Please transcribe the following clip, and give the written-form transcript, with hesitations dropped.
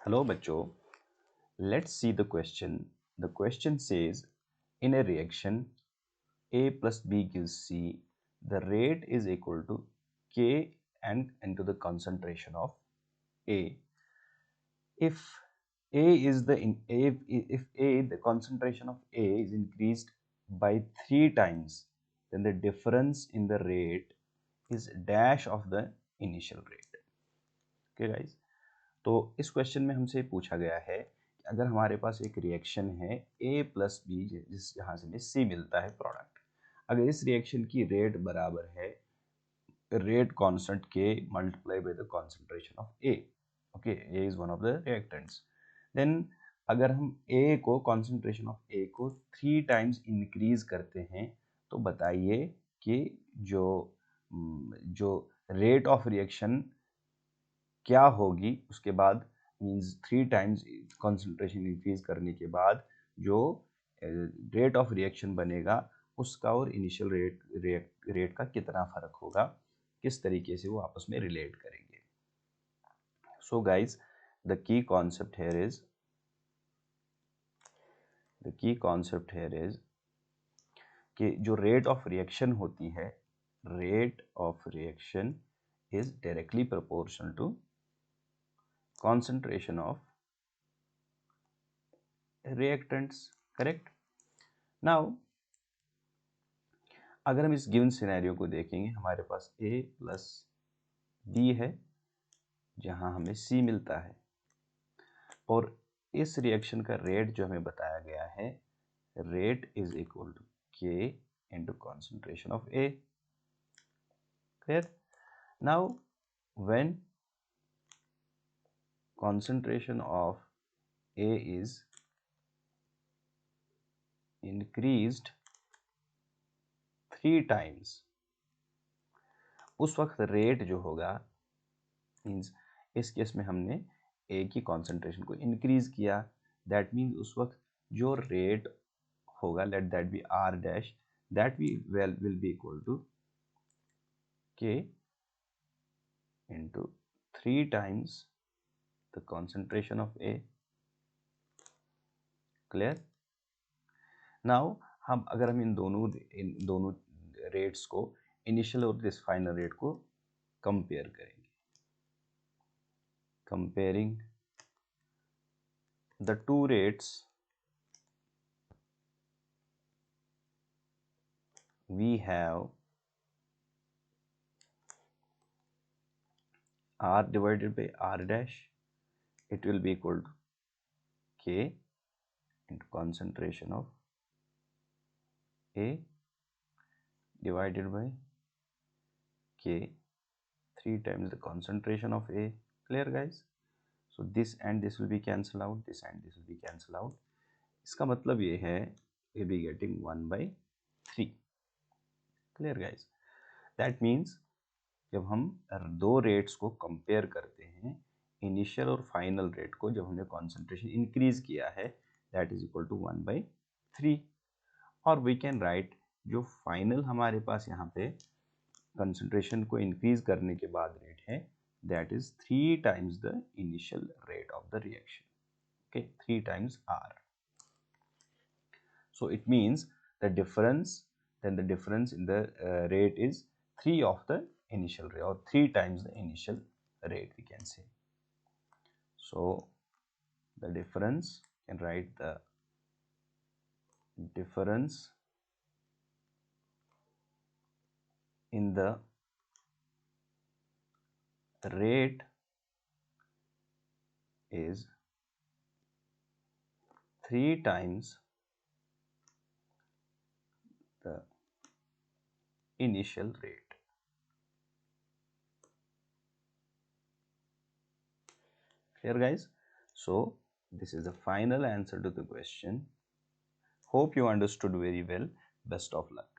Hello बच्चों, let's see the question. The question says, in a reaction A plus B gives C, the rate is equal to K and into the concentration of A. If if A, the concentration of A is increased by 3 times, then the difference in the rate is dash of the initial rate. Okay guys, तो इस question में हमसे पूछा गया है कि अगर हमारे पास एक रिएक्शन है A प्लस बी, जिस जहाँ से हमें C मिलता है प्रोडक्ट, अगर इस रिएक्शन की रेट बराबर है rate constant K multiply by the concentration of A. Okay, A is one of the reactants. Then अगर हम A को कॉन्सेंट्रेशन ऑफ A को 3 टाइम्स इंक्रीज करते हैं तो बताइए कि जो जो रेट ऑफ रिएक्शन क्या होगी उसके बाद, मींस 3 टाइम्स कंसंट्रेशन इंक्रीज करने के बाद जो रेट ऑफ रिएक्शन बनेगा उसका और इनिशियल रेट का कितना फर्क होगा, किस तरीके से वो आपस में रिलेट करेंगे. So guys, the key concept here is कि जो रेट ऑफ रिएक्शन होती है, rate of reaction is directly proportional to concentration of reactants. Correct. Now अगर हम इस गिवन सिनेरियो को देखेंगे, हमारे पास A प्लस बी है जहां हमें C मिलता है और इस रिएक्शन का रेट जो हमें बताया गया है, rate is equal to K into concentration of A. Clear. Now when concentration of A is increased 3 times, उस वक्त रेट जो होगा, मीन्स इस केस में हमने A की कॉन्सेंट्रेशन को इंक्रीज किया, दैट मीन्स उस वक्त जो रेट होगा, let that be R dash, that will be equal to K into 3 times the concentration of A. Clear. Now अगर हम इन दोनों रेट्स को, इनिशियल और दिस फाइनल रेट को कंपेयर करेंगे, comparing the two rates, we have R divided by R dash, it will be equal to K into concentration of A divided by K 3 times the concentration of A. Clear guys. So this and this will be cancel out, this and this will be cancel out. इसका मतलब ये है we'll be getting 1 by 3. Clear guys. That means जब हम दो rates को compare करते हैं, इनिशियल और फाइनल रेट को जब हमने कॉन्सेंट्रेशन इंक्रीज किया है, that is equal to 1 by 3. और वी कैन राइट जो फाइनल हमारे पास यहाँ पे कंसंट्रेशन को इंक्रीज करने के बाद रेट है, that is 3 times the initial rate of the reaction. Okay, 3 times R. So it means the difference, then the difference in the rate is 3 of the initial rate, or 3 times the initial rate, we can say. So the difference, you can write the difference in the rate is 3 times the initial rate. Clear guys. So this is the final answer to the question. Hope you understood very well. Best of luck.